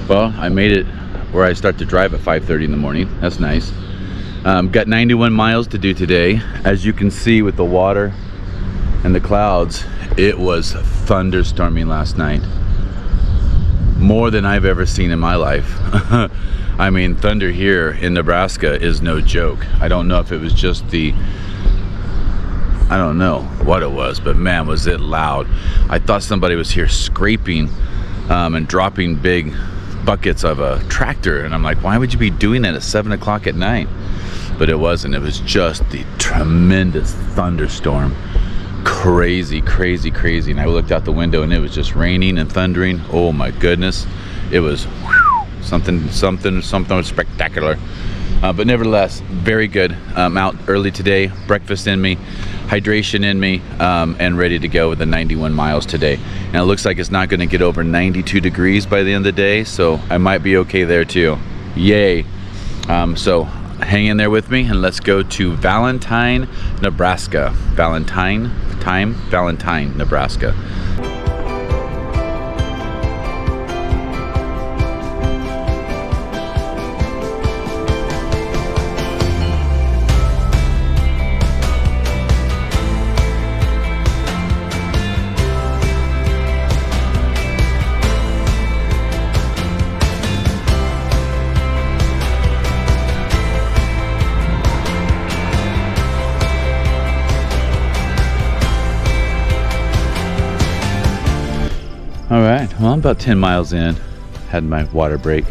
Well, I made it where I start to drive at 5:30 in the morning. That's nice. Got 91 miles to do today. As you can see with the water and the clouds, it was thunderstorming last night. More than I've ever seen in my life. I mean, thunder here in Nebraska is no joke. I don't know if it was just I don't know what it was, but man, was it loud. I thought somebody was here scraping and dropping big buckets of a tractor, and I'm like, why would you be doing that at 7 o'clock at night? But it wasn't. It was just the tremendous thunderstorm. Crazy, crazy, crazy. And I looked out the window and it was just raining and thundering. Oh my goodness. It was something spectacular. But nevertheless, very good. I'm out early today, breakfast in me, hydration in me, and ready to go with the 91 miles today. And it looks like it's not going to get over 92 degrees by the end of the day, so I might be okay there too. Yay. So hang in there with me and let's go to Valentine, Nebraska. Valentine, Nebraska. All right, well, I'm about 10 miles in, had my water break,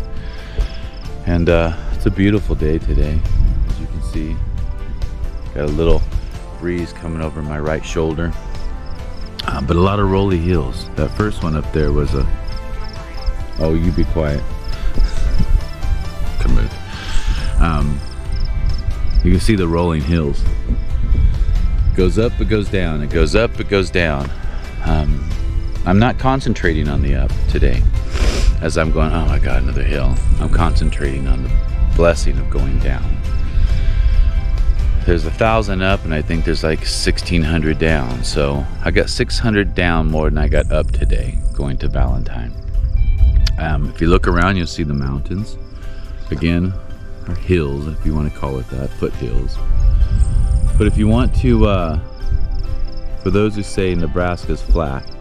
and it's a beautiful day today. As you can see, got a little breeze coming over my right shoulder, but a lot of rolly hills. That first one up there was a, oh, you be quiet. Come move. You can see the rolling hills. It goes up, it goes down, it goes up, it goes down. I'm not concentrating on the up today as I'm going, oh my God, another hill. I'm concentrating on the blessing of going down. There's 1,000 up and I think there's like 1,600 down. So I got 600 down more than I got up today going to Valentine. If you look around, you'll see the mountains. Again, or hills, if you want to call it that, foothills. But if you want to, for those who say Nebraska's flat,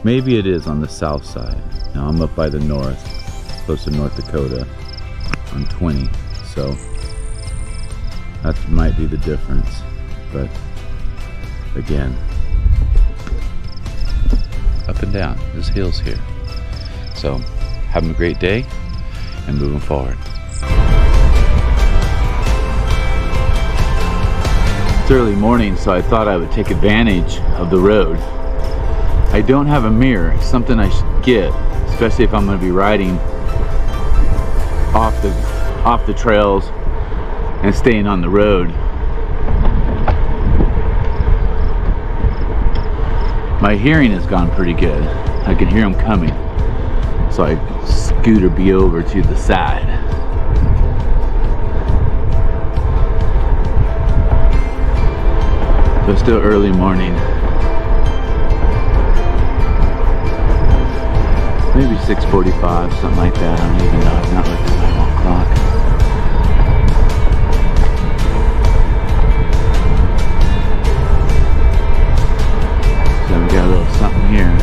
maybe it is on the south side. Now I'm up by the north, close to North Dakota on 20, so that might be the difference. But again, up and down, there's hills here. So having a great day and moving forward. It's early morning, so I thought I would take advantage of the road. I don't have a mirror. It's something I should get, especially if I'm going to be riding off the trails and staying on the road. My hearing has gone pretty good. I can hear them coming, so I scooter be over to the side. But still early morning. Maybe 6:45, something like that. I don't even know. I've not looked at my wall clock. So we got a little something here.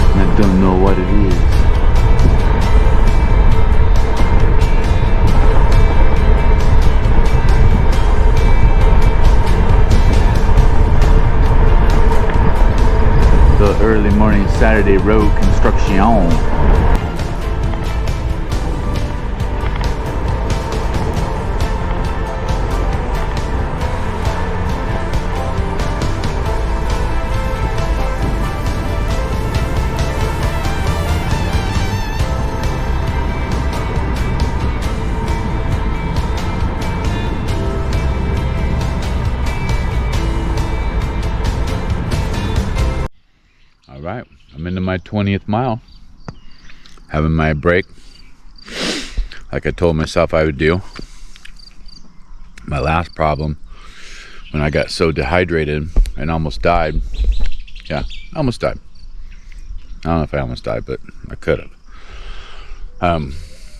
And I don't know what it is. The early morning Saturday road construction. All right, I'm into my 20th mile, having my break like I told myself I would do. My last problem, when I got so dehydrated and almost died, I almost died. I don't know if I almost died, but I could have.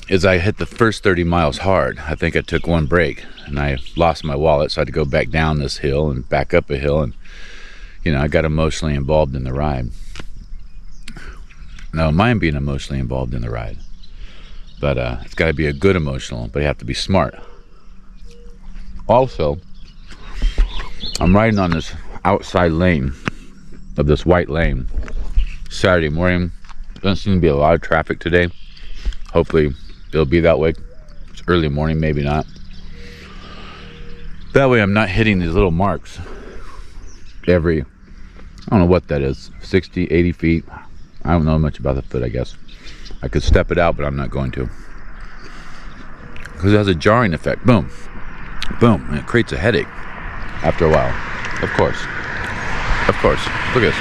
is I hit the first 30 miles hard. I think I took one break and I lost my wallet, so I had to go back down this hill and back up a hill, and I got emotionally involved in the ride. No, mind being emotionally involved in the ride, but it's got to be a good emotional, but you have to be smart. Also, I'm riding on this outside lane of this white lane Saturday morning. Doesn't seem to be a lot of traffic today. Hopefully it'll be that way. It's early morning, maybe not. That way I'm not hitting these little marks every, I don't know what that is, 60, 80 feet. I don't know much about the foot, I guess. I could step it out, but I'm not going to. Because it has a jarring effect. Boom. Boom. And it creates a headache after a while. Of course. Of course. Look at this.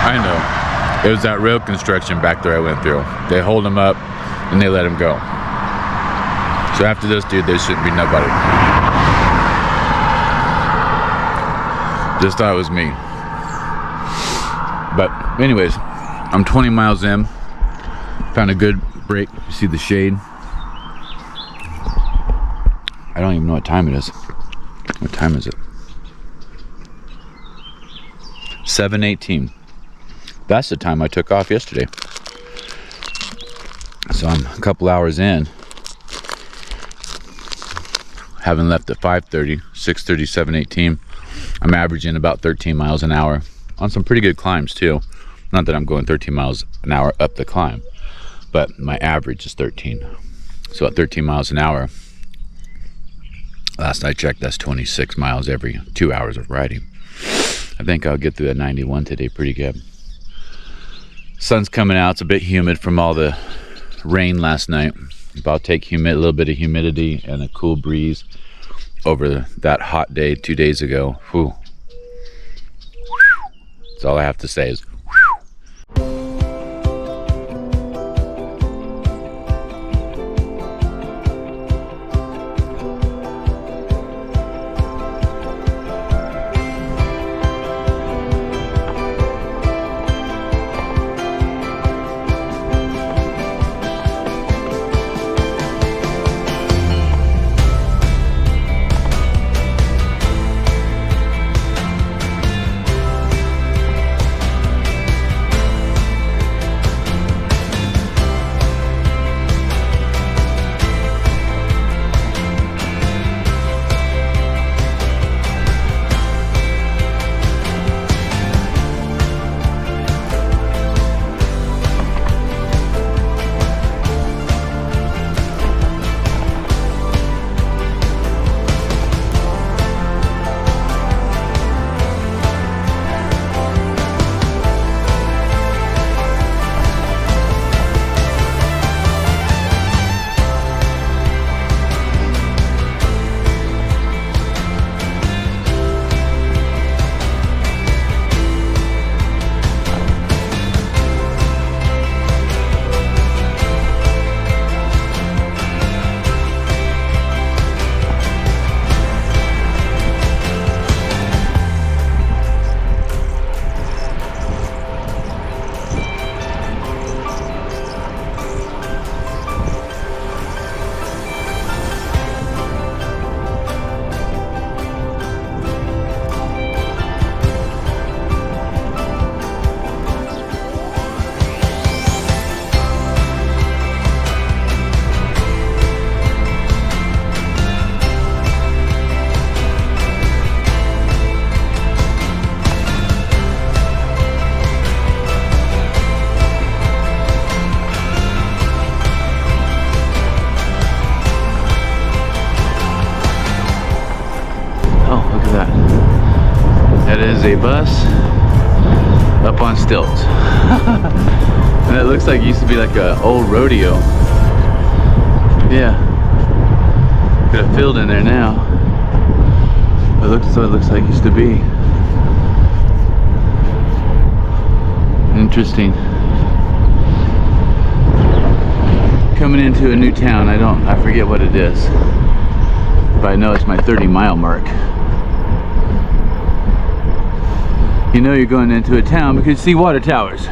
I know. It was that road construction back there I went through. They hold him up and they let him go. So after this dude, there shouldn't be nobody. Just thought it was me. But anyways, I'm 20 miles in. Found a good break. You see the shade? I don't even know what time it is. What time is it? 7:18. That's the time I took off yesterday. So I'm a couple hours in. Having left at 5:30, 6:30, 7:18. I'm averaging about 13 miles an hour on some pretty good climbs too. Not that I'm going 13 miles an hour up the climb, but my average is 13. So at 13 miles an hour, last I checked, that's 26 miles every 2 hours of riding. I think I'll get through that 91 today pretty good. Sun's coming out. It's a bit humid from all the rain last night. But I'll take a little bit of humidity and a cool breeze over that hot day 2 days ago. Whew. That's all I have to say is a bus up on stilts. And it looks like it used to be like an old rodeo. Yeah. Got a field in there now. It looks like it used to be. Interesting. coming into a new town. I forget what it is, but I know it's my 30-mile mark. You know you're going into a town because you see water towers.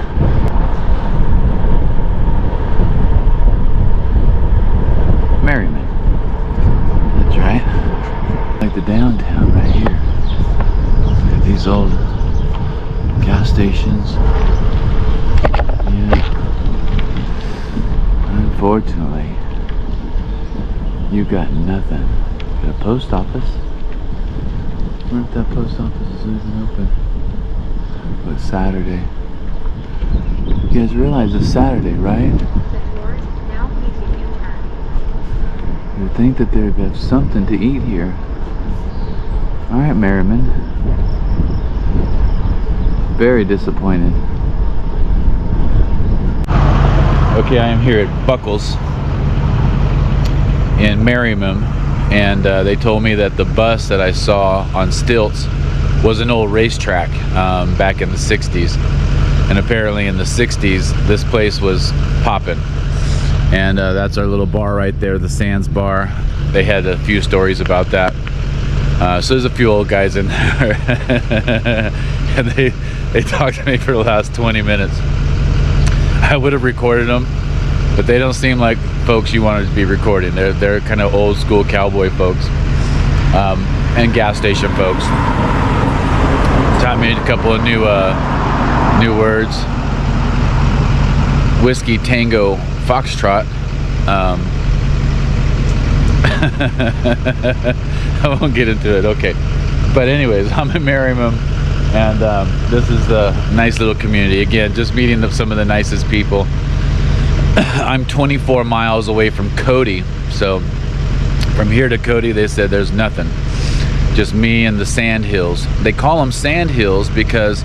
Merriman. That's right. Like the downtown right here. Look at these old gas stations. Yeah. Unfortunately, you got nothing. Got a post office. I wonder if that post office is even open. But it's Saturday. You guys realize it's Saturday, right? You would think that there'd be something to eat here. Alright, Merriman. Very disappointed. Okay, I am here at Buckles in Merriman, and they told me that the bus that I saw on stilts was an old racetrack back in the 60s. And apparently in the 60s, this place was popping. And that's our little bar right there, the Sands Bar. They had a few stories about that. So there's a few old guys in there. And they talked to me for the last 20 minutes. I would have recorded them, but they don't seem like folks you wanted to be recording. They're kind of old school cowboy folks and gas station folks. Taught me a couple of new words. Whiskey Tango Foxtrot. I won't get into it. Okay, but anyways, I'm in Merriman, and this is a nice little community. Again, just meeting some of the nicest people. I'm 24 miles away from Cody, so from here to Cody, they said there's nothing. Just me and the sand hills. They call them sand hills because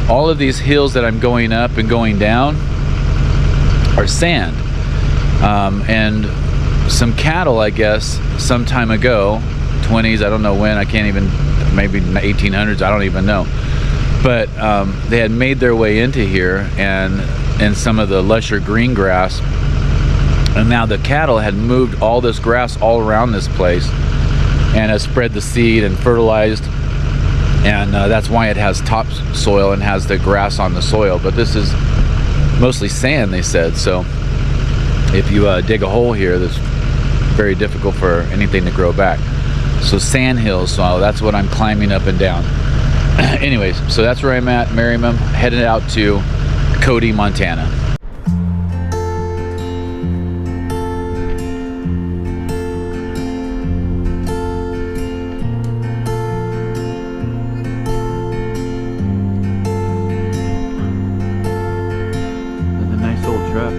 all of these hills that I'm going up and going down are sand. And some cattle, I guess, some time ago, 20s, I don't know when, I can't even, maybe 1800s, I don't even know. But they had made their way into here and some of the lusher green grass. And now the cattle had moved all this grass all around this place and has spread the seed and fertilized. And that's why it has topsoil and has the grass on the soil. But this is mostly sand, they said. So if you dig a hole here, that's very difficult for anything to grow back. So sand hills, so that's what I'm climbing up and down. Anyways, so that's where I'm at, Merriman, headed out to Cody, Montana. That's a nice old truck.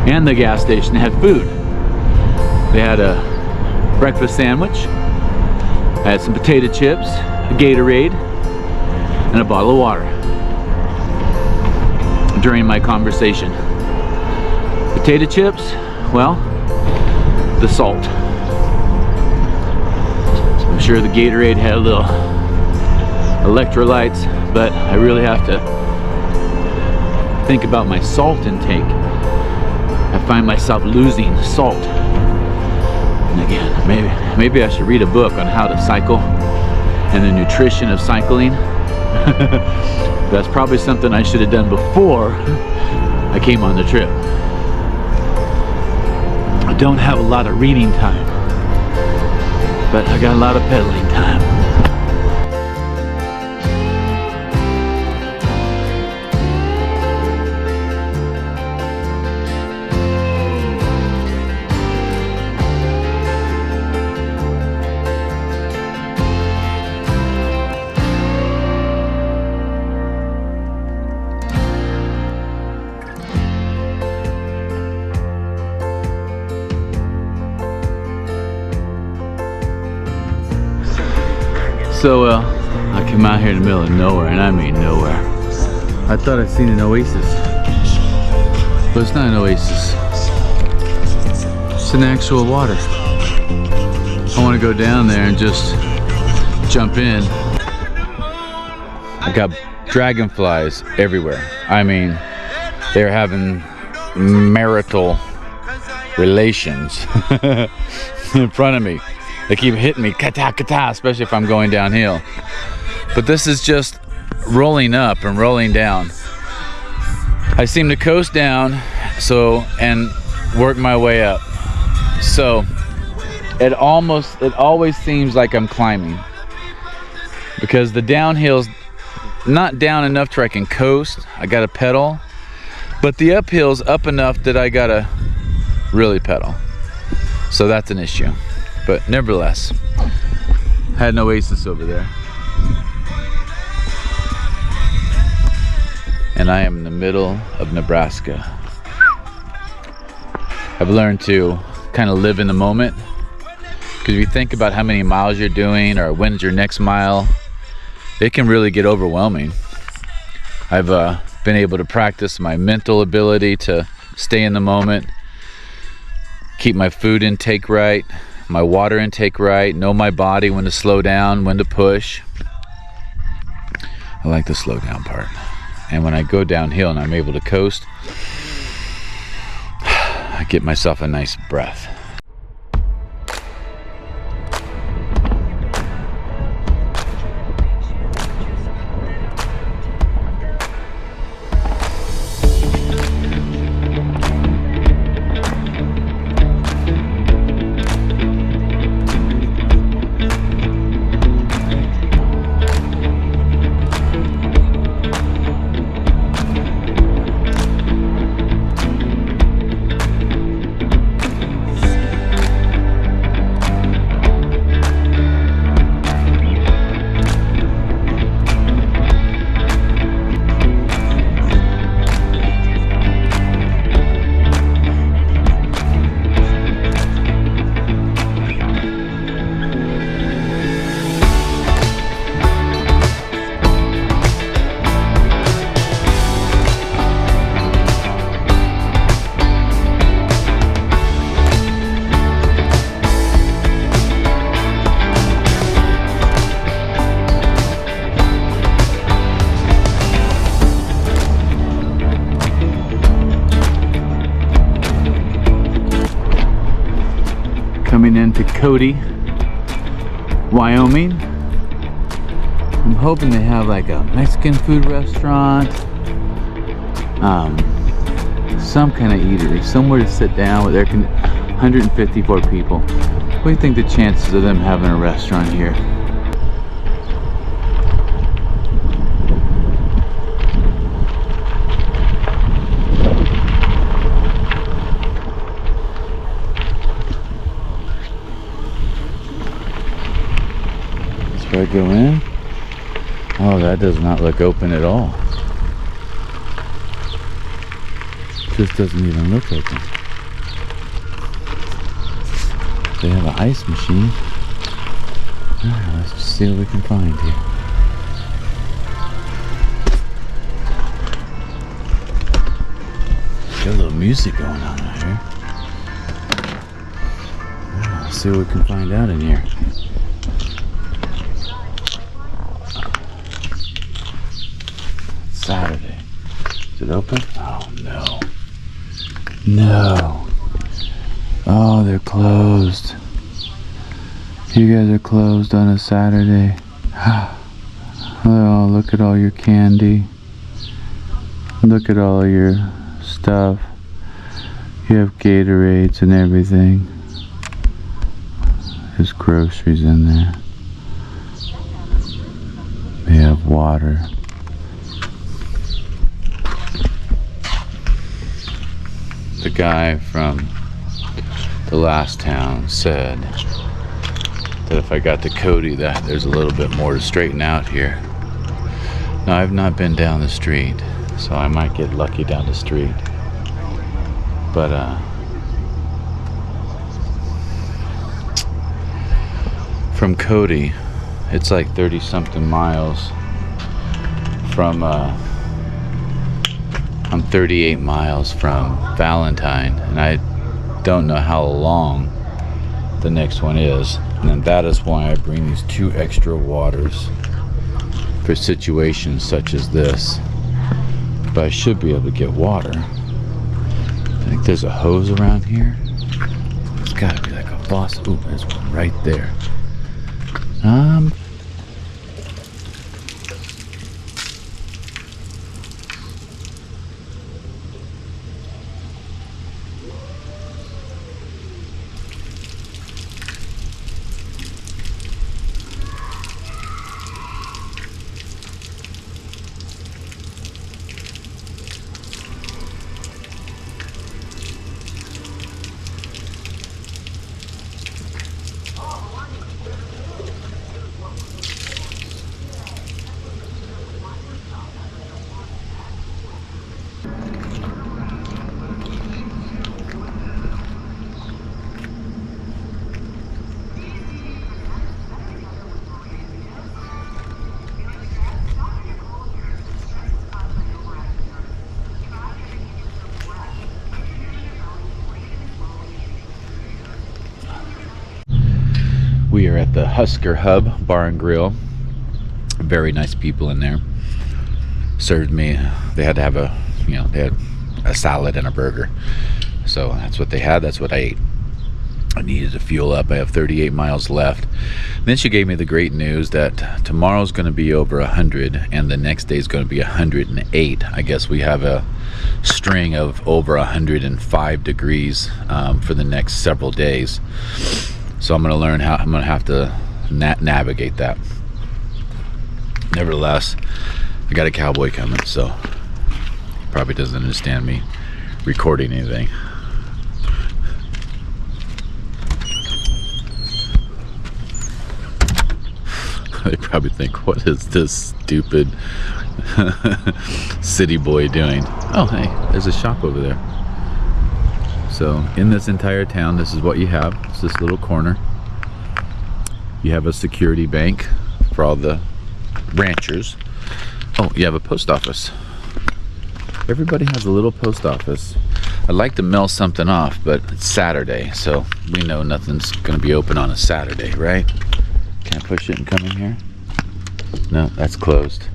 And the gas station had food. They had a breakfast sandwich, I had some potato chips, a Gatorade, and a bottle of water during my conversation. Potato chips, well, the salt. I'm sure the Gatorade had a little electrolytes, but I really have to think about my salt intake. I find myself losing salt. And again, maybe I should read a book on how to cycle and the nutrition of cycling. That's probably something I should have done before I came on the trip. I don't have a lot of reading time, but I got a lot of pedaling time. So I came out here in the middle of nowhere, and I mean nowhere. I thought I'd seen an oasis, but it's not an oasis. It's an actual water. I want to go down there and just jump in. I got dragonflies everywhere. I mean, they're having marital relations in front of me. They keep hitting me, kata kata, especially if I'm going downhill. But this is just rolling up and rolling down. I seem to coast down and work my way up. So it always seems like I'm climbing, because the downhill's not down enough to where I can coast. I gotta pedal, but the uphill's up enough that I gotta really pedal. So that's an issue. But nevertheless, had an oasis over there. And I am in the middle of Nebraska. I've learned to kind of live in the moment, because if you think about how many miles you're doing or when's your next mile, it can really get overwhelming. I've been able to practice my mental ability to stay in the moment, keep my food intake right, my water intake right, know my body, when to slow down, when to push. I like the slow down part. And when I go downhill and I'm able to coast, I get myself a nice breath. Coming into Cody, Wyoming. I'm hoping they have like a Mexican food restaurant, some kind of eatery, somewhere to sit down with 154 people. What do you think the chances of them having a restaurant here? Do I go in? Oh, that does not look open at all. This doesn't even look open. They have an ice machine. Alright, let's just see what we can find here. Got a little music going on out here. Alright, let's see what we can find out in here. Saturday. Is it open? Oh no. No. Oh, they're closed. You guys are closed on a Saturday. Oh, look at all your candy. Look at all your stuff. You have Gatorades and everything. There's groceries in there. They have water. The guy from the last town said that if I got to Cody, that there's a little bit more to straighten out here. Now, I've not been down the street, so I might get lucky down the street. But from Cody, it's like 30 something miles from 38 miles from Valentine, and I don't know how long the next one is, and that is why I bring these 2 extra waters for situations such as this. But I should be able to get water. I think there's a hose around here. It's gotta be like a faucet. Ooh, there's one right there. We are at the Husker Hub Bar and Grill. Very nice people in there. Served me, they had to have a, they had a salad and a burger. So that's what they had, that's what I ate. I needed to fuel up. I have 38 miles left. Then she gave me the great news that tomorrow's going to be over 100 and the next day is going to be 108. I guess we have a string of over 105 degrees for the next several days. So I'm going to learn how, I'm going to have to navigate that. Nevertheless, I got a cowboy coming, so he probably doesn't understand me recording anything. They probably think, what is this stupid city boy doing? Oh, hey, there's a shop over there. So in this entire town, this is what you have. It's this little corner. You have a security bank for all the ranchers. Oh, you have a post office. Everybody has a little post office. I'd like to mail something off, but it's Saturday, so we know nothing's going to be open on a Saturday, right? Can I push it and come in here? No, that's closed.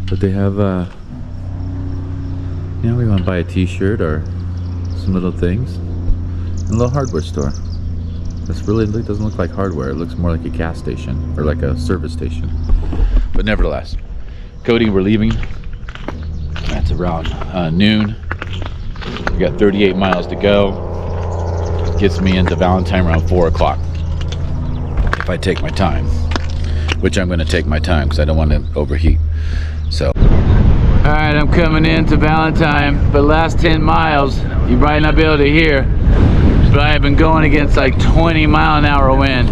But they have, we want to buy a t-shirt or some little things. And a little hardware store. This really doesn't look like hardware. It looks more like a gas station or like a service station. But nevertheless, Cody, we're leaving. That's around noon. We got 38 miles to go. Gets me into Valentine around 4 o'clock. If I take my time, which I'm going to take my time because I don't want to overheat. So, all right, I'm coming into Valentine, but last 10 miles, you might not be able to hear, but I have been going against like 20-mile-an-hour wind.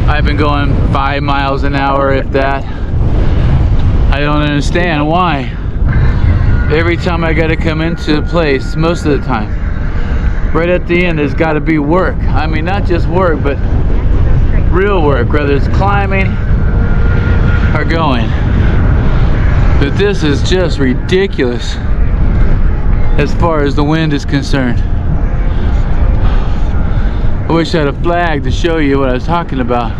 I've been going 5 miles an hour, if that. I don't understand why. Every time I got to come into a place, most of the time, right at the end, there's got to be work. I mean, not just work, but real work, whether it's climbing or going. But this is just ridiculous as far as the wind is concerned. I wish I had a flag to show you what I was talking about.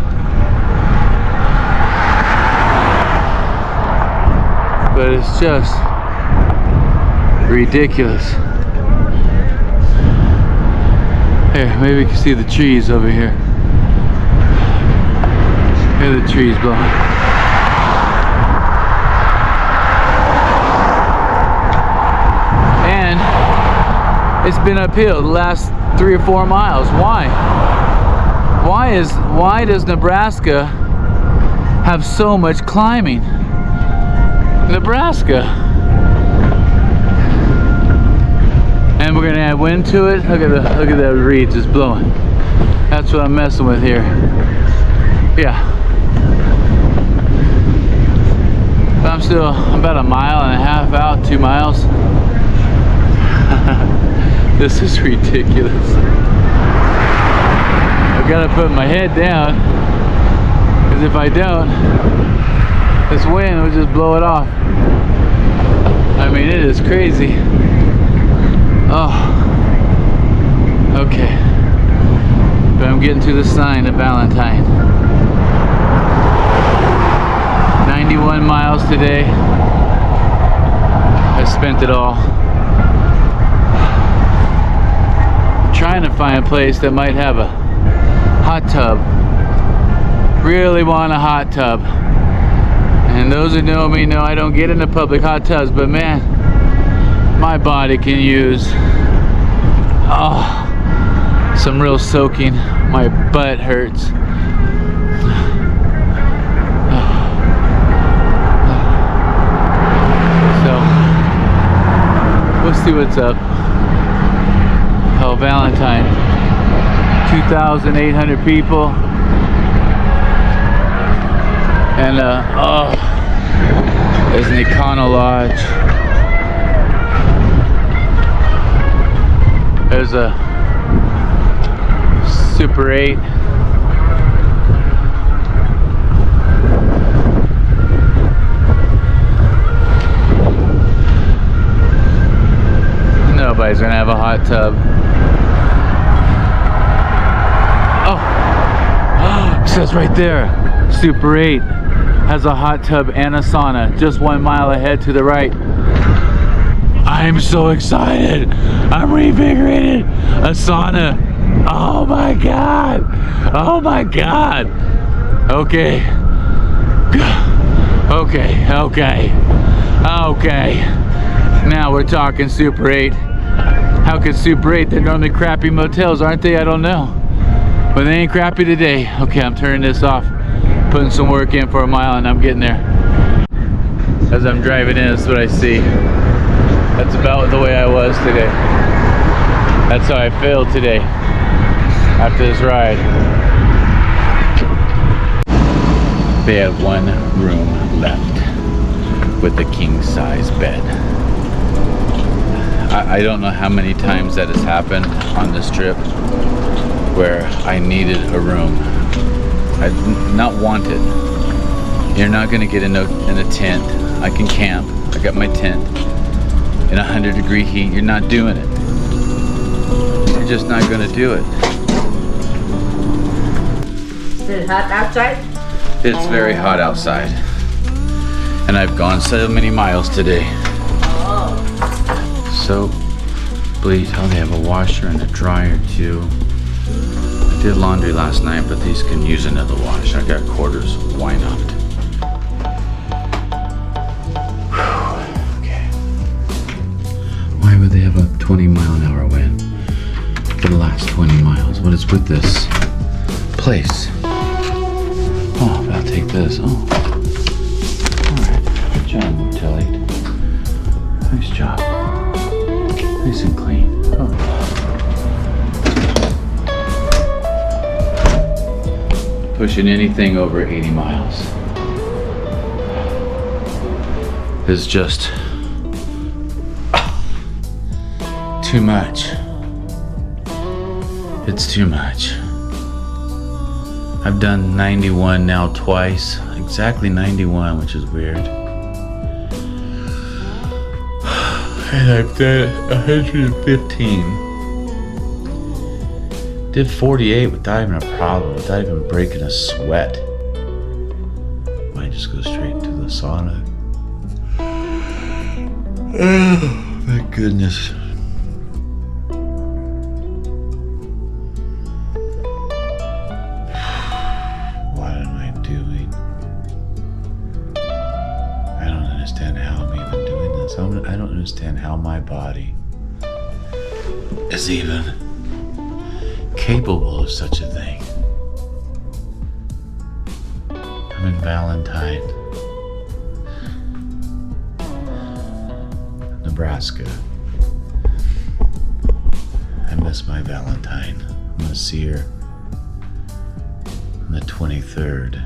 But it's just ridiculous. Here, maybe you can see the trees over here. Here are the trees blowing. It's been uphill the last 3 or 4 miles. Why? Why does Nebraska have so much climbing? Nebraska. And we're gonna add wind to it. Look at that reeds just blowing. That's what I'm messing with here. Yeah. But I'm about 1.5 miles out, 2 miles. This is ridiculous. I've got to put my head down, because if I don't, this wind will just blow it off. I mean, it is crazy. Oh, okay. But I'm getting to the sign of Valentine. 91 miles today. I spent it all. I'm trying to find a place that might have a hot tub. Really want a hot tub. And those who know me know I don't get into public hot tubs, but man, my body can use some real soaking. My butt hurts. So we'll see what's up. Oh, Valentine, 2,800 people. And there's an Econo Lodge. There's a Super 8. Nobody's gonna have a hot tub. Oh, it says right there, Super 8 has a hot tub and a sauna just 1 mile ahead to the right. I'm so excited. I'm reinvigorated. A sauna. Oh my God. Oh my God. Okay. Okay. Okay. Okay. Now we're talking Super 8. How could Super 8? They're normally crappy motels, aren't they? I don't know. But they ain't crappy today. Okay, I'm turning this off. Putting some work in for a mile and I'm getting there. As I'm driving in, this is what I see. That's about the way I was today. That's how I feel today after this ride. They have one room left with a king-size bed. I don't know how many times that has happened on this trip where I needed a room. I not wanted. You're not gonna get in a tent. I can camp. I got my tent. In 100-degree heat, you're not doing it. You're just not gonna do it. Is it hot outside? It's very hot outside. And I've gone so many miles today. Oh. Soap, bleach. Oh, they have a washer and a dryer too. I did laundry last night, but these can use another wash. I got quarters. Why not? Okay. Why would they have a 20-mile-an-hour wind for the last 20 miles? What is with this place? Oh, I'll take this. Oh. Alright. Good job, Motelli. Nice job. Nice and clean. Oh. Pushing anything over 80 miles is just too much. It's too much. I've done 91 now twice, exactly 91, which is weird. And I've done 115. Did 48 without even a problem, without even breaking a sweat. Might just go straight into the sauna. Oh, my goodness. What am I doing? I don't understand how I'm even doing this. I don't understand how my body is even capable of such a thing. I'm in Valentine, Nebraska. I miss my Valentine. I'm gonna see her on the 23rd.